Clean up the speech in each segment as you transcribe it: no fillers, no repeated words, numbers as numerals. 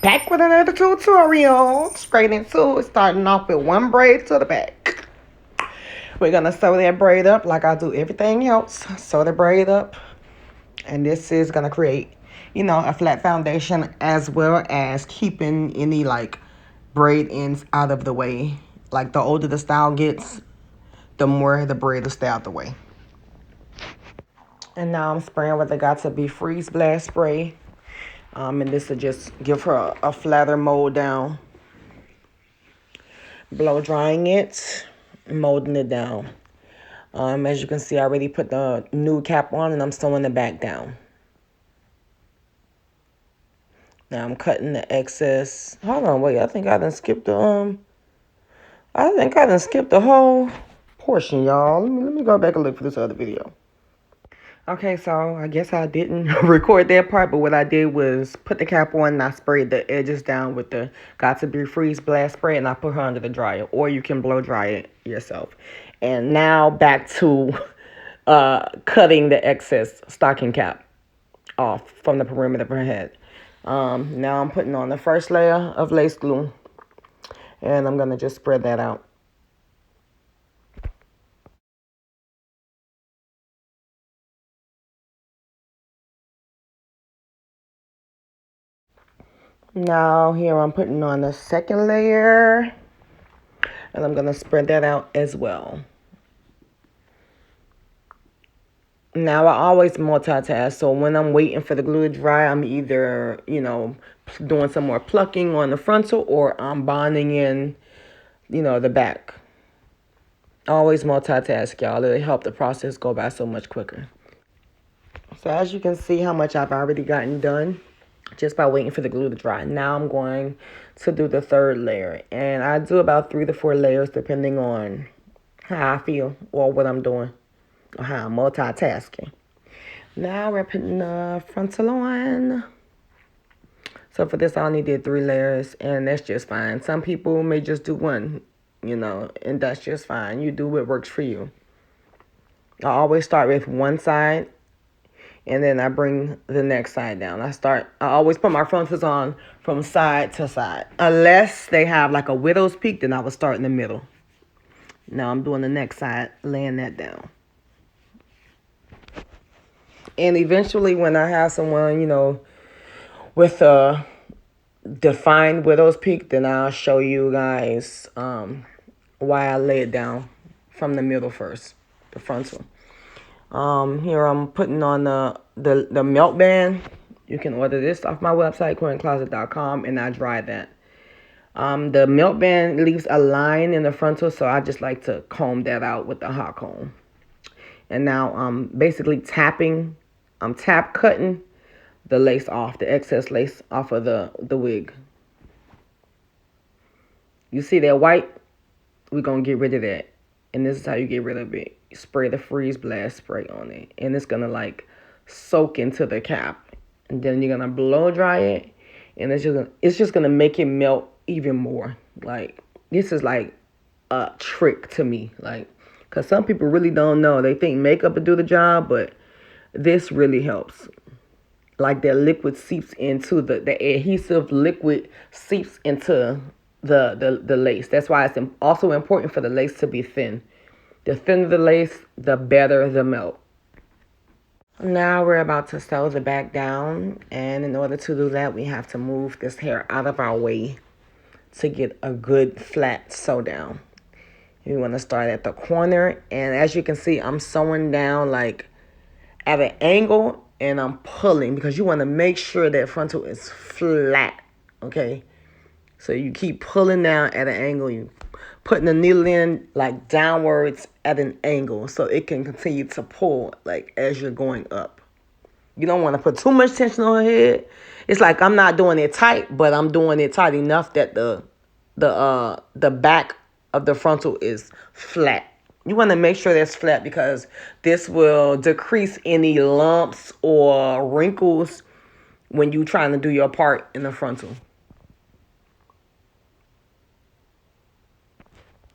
Back with another tutorial. Straight into it, starting off with one braid to the back. We're gonna sew that braid up like I do everything else. Sew the braid up, and this is gonna create, a flat foundation as well as keeping any like braid ends out of the way. Like the older the style gets, the more the braid will stay out the way. And now I'm spraying with the Got to Be Freeze Blast spray. And this will just give her a flatter mold down. Blow drying it, molding it down. As you can see, I already put the new cap on and I'm sewing the back down. Now I'm cutting the excess. Hold on, wait. I think I done skipped the whole portion, y'all. Let me go back and look for this other video. Okay, so I guess I didn't record that part, but what I did was put the cap on and I sprayed the edges down with the Got to Be Freeze Blast spray, and I put her under the dryer, or you can blow dry it yourself. And now back to cutting the excess stocking cap off from the perimeter of her head. Now I'm putting on the first layer of lace glue, and I'm going to just spread that out. Now here I'm putting on the second layer, and I'm going to spread that out as well. Now I always multitask, so when I'm waiting for the glue to dry, I'm either, doing some more plucking on the frontal, or I'm bonding in, the back. Always multitask, y'all. It'll help the process go by so much quicker. So as you can see how much I've already gotten done just by waiting for the glue to dry. Now I'm going to do the third layer. And I do about 3 to 4 layers depending on how I feel or what I'm doing or how I'm multitasking. Now we're putting the frontal on. So for this, I only did 3 layers, and that's just fine. Some people may just do 1, and that's just fine. You do what works for you. I always start with one side, and then I bring the next side down. I always put my frontals on from side to side. Unless they have like a widow's peak, then I would start in the middle. Now I'm doing the next side, laying that down. And eventually when I have someone, with a defined widow's peak, then I'll show you guys why I lay it down from the middle first, the frontal. Here I'm putting on the melt band. You can order this off my website, coincloset.com, and I dry that. The melt band leaves a line in the frontal, so I just like to comb that out with the hot comb. And now I'm basically I'm tap cutting the lace off, the excess lace off of the wig. You see that white? We're going to get rid of that. And this is how you get rid of it. You spray the freeze blast spray on it. And it's going to like soak into the cap. And then you're going to blow dry it. And it's just going to make it melt even more. Like, this is like a trick to me. Like, because some people really don't know. They think makeup will do the job, but this really helps. Like that liquid seeps into the adhesive liquid seeps into the lace. That's why it's also important for the lace to be thin. The thinner the lace, the better the melt. Now we're about to sew the back down, and in order to do that, we have to move this hair out of our way to get a good flat sew down. You want to start at the corner, and as you can see, I'm sewing down like at an angle, and I'm pulling because you want to make sure that frontal is flat, okay? So you keep pulling down at an angle. You putting the needle in like downwards at an angle so it can continue to pull like as you're going up. You don't want to put too much tension on her head. It's like I'm not doing it tight, but I'm doing it tight enough that the back of the frontal is flat. You want to make sure that's flat because this will decrease any lumps or wrinkles when you're trying to do your part in the frontal.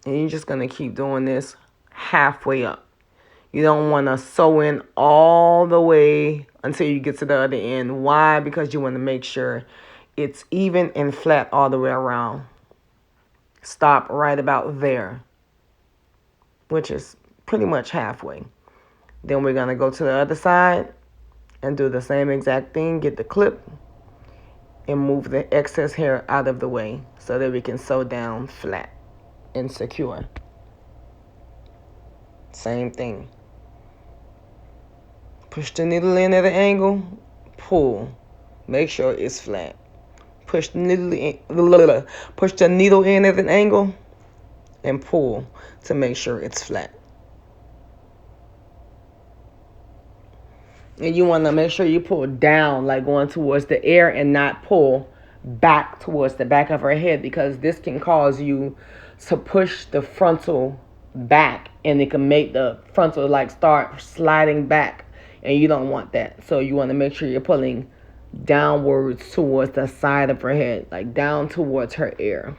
And you're just going to keep doing this halfway up. You don't want to sew in all the way until you get to the other end. Why? Because you want to make sure it's even and flat all the way around. Stop right about there, which is pretty much halfway. Then we're going to go to the other side and do the same exact thing. Get the clip and move the excess hair out of the way so that we can sew down flat and secure. Same thing. Push the needle in at an angle, pull. Make sure it's flat. Push the needle in at an angle and pull to make sure it's flat. And you want to make sure you pull down, like going towards the air, and not pull back towards the back of her head, because this can cause you to push the frontal back, and it can make the frontal like start sliding back, and you don't want that. So you want to make sure you're pulling downwards towards the side of her head, like down towards her ear.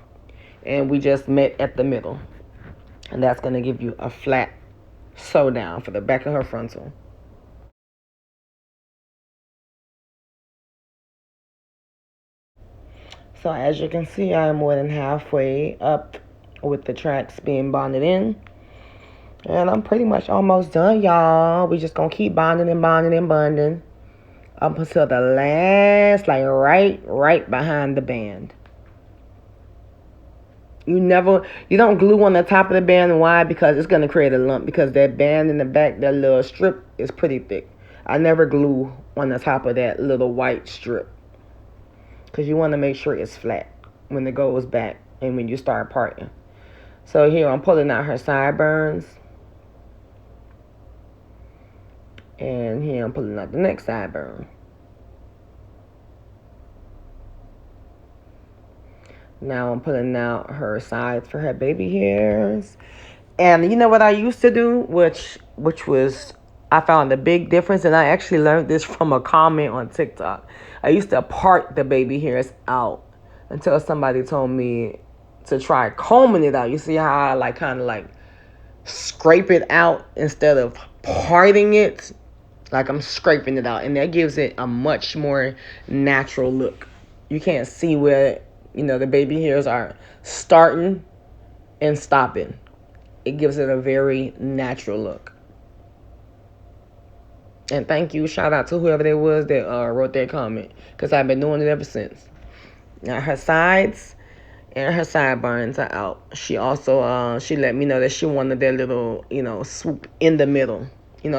And we just met at the middle, and that's going to give you a flat sew down for the back of her frontal. So as you can see, I'm more than halfway up with the tracks being bonded in. And I'm pretty much almost done, y'all. We just gonna keep bonding and bonding and bonding up until the last, like right behind the band. You don't glue on the top of the band. Why? Because it's gonna create a lump, because that band in the back, that little strip is pretty thick. I never glue on the top of that little white strip, because you want to make sure it's flat when it goes back and when you start parting. So here I'm pulling out her sideburns, and here I'm pulling out the next sideburn. Now I'm pulling out her sides for her baby hairs. And you know what I used to do, which was, I found a big difference, and I actually learned this from a comment on TikTok. I used to part the baby hairs out until somebody told me to try combing it out. You see how I kind of scrape it out instead of parting it? Like I'm scraping it out, and that gives it a much more natural look. You can't see where, the baby hairs are starting and stopping. It gives it a very natural look. And thank you, shout out to whoever that was that wrote that comment, because I've been doing it ever since. Now her sides and her sideburns are out. She also she let me know that she wanted that little swoop in the middle.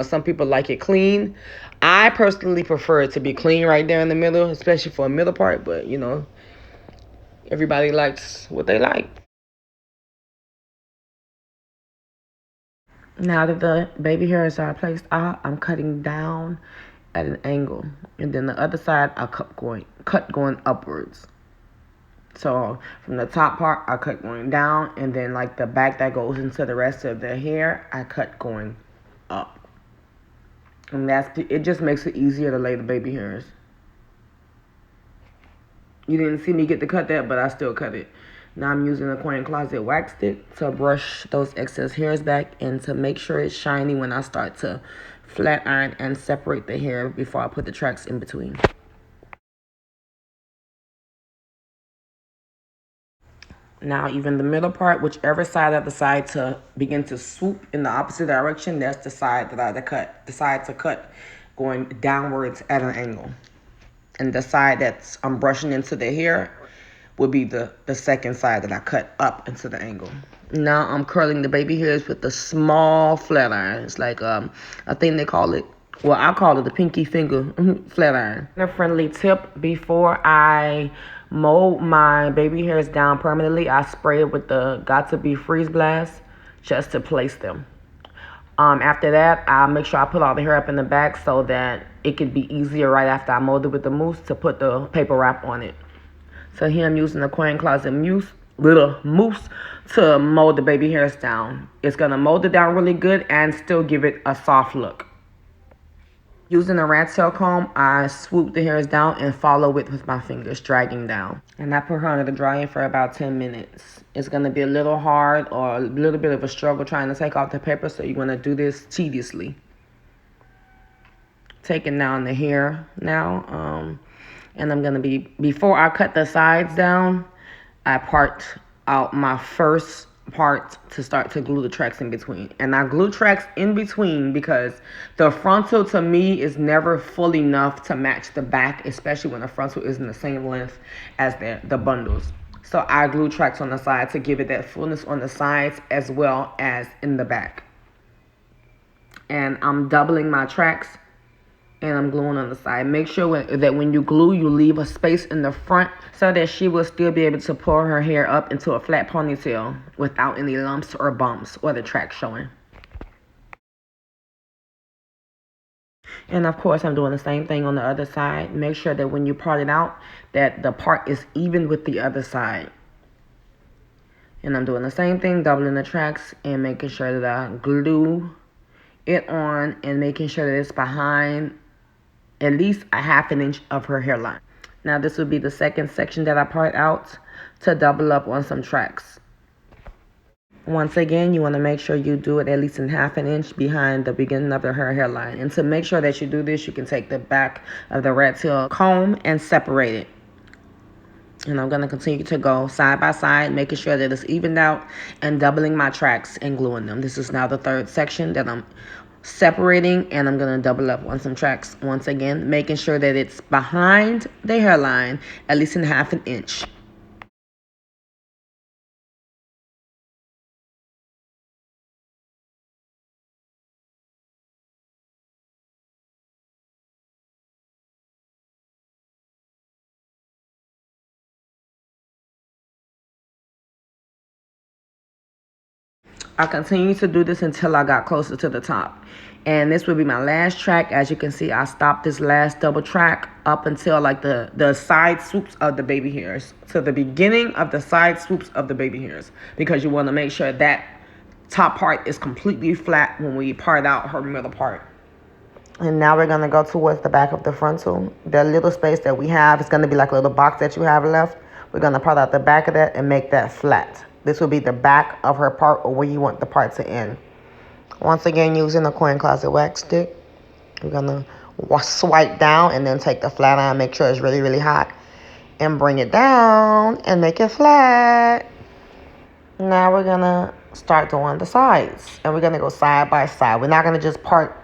Some people like it clean. I personally prefer it to be clean right there in the middle, especially for a middle part. But everybody likes what they like. Now that the baby hairs are placed out, I'm cutting down at an angle, and then the other side I cut going upwards. So from the top part, I cut going down, and then like the back that goes into the rest of the hair, I cut going up. And it just makes it easier to lay the baby hairs. You didn't see me get to cut that, but I still cut it. Now I'm using a coin closet wax stick to brush those excess hairs back and to make sure it's shiny when I start to flat iron and separate the hair before I put the tracks in between. Now even the middle part, whichever side I decide to begin to swoop in the opposite direction, that's the side that I decide to cut going downwards at an angle. And the side that's I'm brushing into the hair would be the second side that I cut up into the angle. Now I'm curling the baby hairs with the small flat iron. It's like I think they call it, well, I call it the pinky finger flat iron. A friendly tip: before I mold my baby hairs down permanently, I spray it with the Got To Be Freeze Blast just to place them. After that, I'll make sure I put all the hair up in the back so that it could be easier right after I mold it with the mousse to put the paper wrap on it. So here I'm using the coin closet mousse to mold the baby hairs down. It's going to mold it down really good and still give it a soft look. Using a rat tail comb, I swoop the hairs down and follow it with my fingers, dragging down. And I put her under the dryer for about 10 minutes. It's going to be a little hard or a little bit of a struggle trying to take off the paper, so you're going to do this tediously. Taking down the hair now. And I'm going to before I cut the sides down, I part out my first part to start to glue the tracks in between. And I glue tracks in between because the frontal to me is never full enough to match the back, especially when the frontal isn't the same length as the bundles. So I glue tracks on the side to give it that fullness on the sides as well as in the back. And I'm doubling my tracks and I'm gluing on the side. Make sure that when you glue, you leave a space in the front so that she will still be able to pull her hair up into a flat ponytail without any lumps or bumps or the track showing. And of course, I'm doing the same thing on the other side. Make sure that when you part it out, that the part is even with the other side. And I'm doing the same thing, doubling the tracks and making sure that I glue it on and making sure that it's behind at least a half an inch of her hairline. Now this would be the second section that I part out to double up on some tracks. Once again, you want to make sure you do it at least in half an inch behind the beginning of her hairline. And to make sure that you do this, you can take the back of the rat tail comb and separate it. And I'm going to continue to go side by side, making sure that it's evened out and doubling my tracks and gluing them. This is now the third section that I'm separating, and I'm going to double up on some tracks once again, making sure that it's behind the hairline at least in half an inch. I continued to do this until I got closer to the top. And this will be my last track. As you can see, I stopped this last double track up until like the side swoops of the baby hairs. To the beginning of the side swoops of the baby hairs. Because you want to make sure that top part is completely flat when we part out her middle part. And now we're going to go towards the back of the frontal. The little space that we have is going to be like a little box that you have left. We're going to part out the back of that and make that flat. This will be the back of her part or where you want the part to end. Once again, using a coin closet wax stick, we're going to swipe down and then take the flat iron, make sure it's really, really hot, and bring it down and make it flat. Now we're going to start doing the sides, and we're going to go side by side. We're not going to just part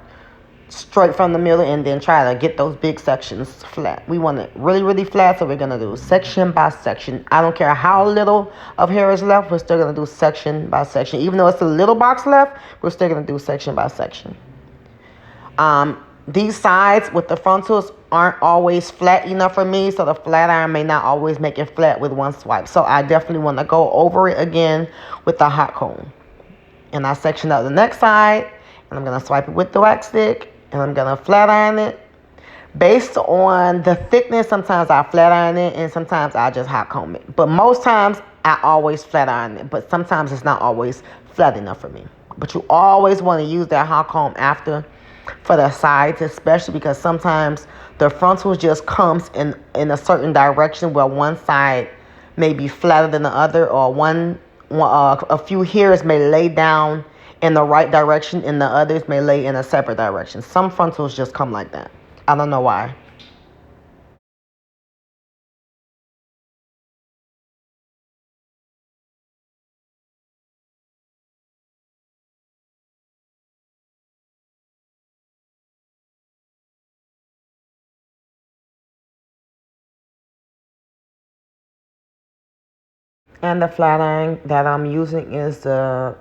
straight from the middle and then try to get those big sections flat. We want it really, really flat, so we're going to do section by section. I don't care how little of hair is left, we're still going to do section by section. Even though it's a little box left, we're still going to do section by section. These sides with the frontals aren't always flat enough for me, so the flat iron may not always make it flat with one swipe. So I definitely want to go over it again with the hot comb. And I section out the next side, and I'm going to swipe it with the wax stick. And I'm going to flat iron it. Based on the thickness, sometimes I flat iron it and sometimes I just hot comb it. But most times, I always flat iron it. But sometimes it's not always flat enough for me. But you always want to use that hot comb after for the sides, especially because sometimes the frontal just comes in a certain direction where one side may be flatter than the other, or a few hairs may lay down in the right direction and the others may lay in a separate direction. Some frontals just come like that. I don't know why. And the flat iron that I'm using is the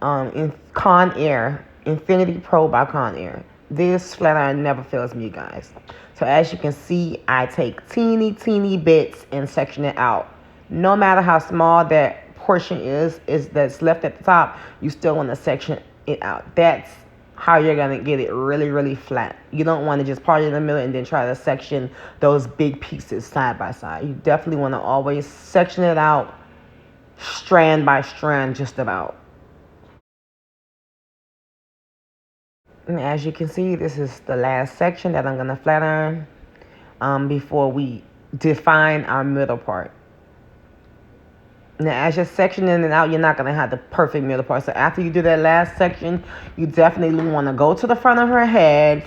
Conair Infinity Pro by Conair. This flat iron never fails me, guys. So as you can see, I take teeny bits and section it out. No matter how small that portion is that's left at the top, you still want to section it out. That's how you're going to get it really, really flat. You don't want to just part it in the middle and then try to section those big pieces side by side. You definitely want to always section it out strand by strand, just about. And as you can see, this is the last section that I'm going to flat iron before we define our middle part. Now, as you're sectioning it out, you're not going to have the perfect middle part. So after you do that last section, you definitely want to go to the front of her head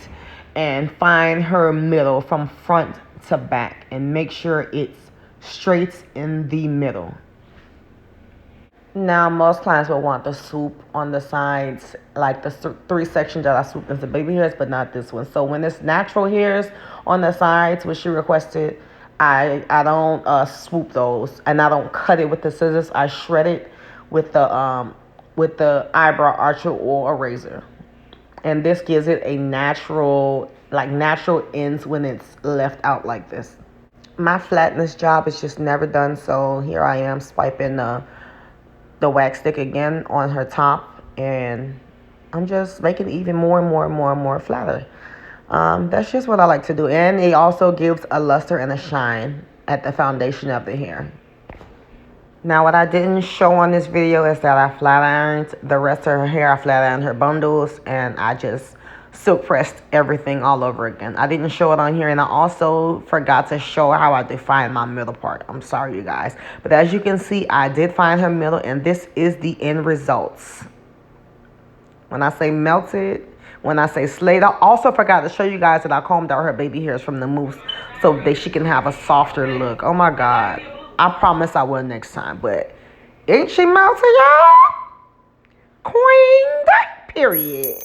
and find her middle from front to back and make sure it's straight in the middle. Now, most clients will want the swoop on the sides, like the three sections that I swooped into baby hairs, but not this one. So when it's natural hairs on the sides, which she requested, I don't swoop those, and I don't cut it with the scissors. I shred it with the eyebrow archer or a razor, and this gives it a natural ends when it's left out like this. My flatness job is just never done, so here I am swiping the wax stick again on her top, and I'm just making it even more and more and more and more flatter. That's just what I like to do, and it also gives a luster and a shine at the foundation of the hair. Now, what I didn't show on this video is that I flat ironed the rest of her hair. I flat ironed her bundles, and I just silk pressed everything all over again. I didn't show it on here, and I also forgot to show how I defined my middle part. I'm sorry, you guys. But as you can see, I did find her middle, and this is the end results. When I say melted, when I say slayed, I also forgot to show you guys that I combed out her baby hairs from the mousse so that she can have a softer look. Oh my God. I promise I will next time, but ain't she melted, y'all? Queen, period.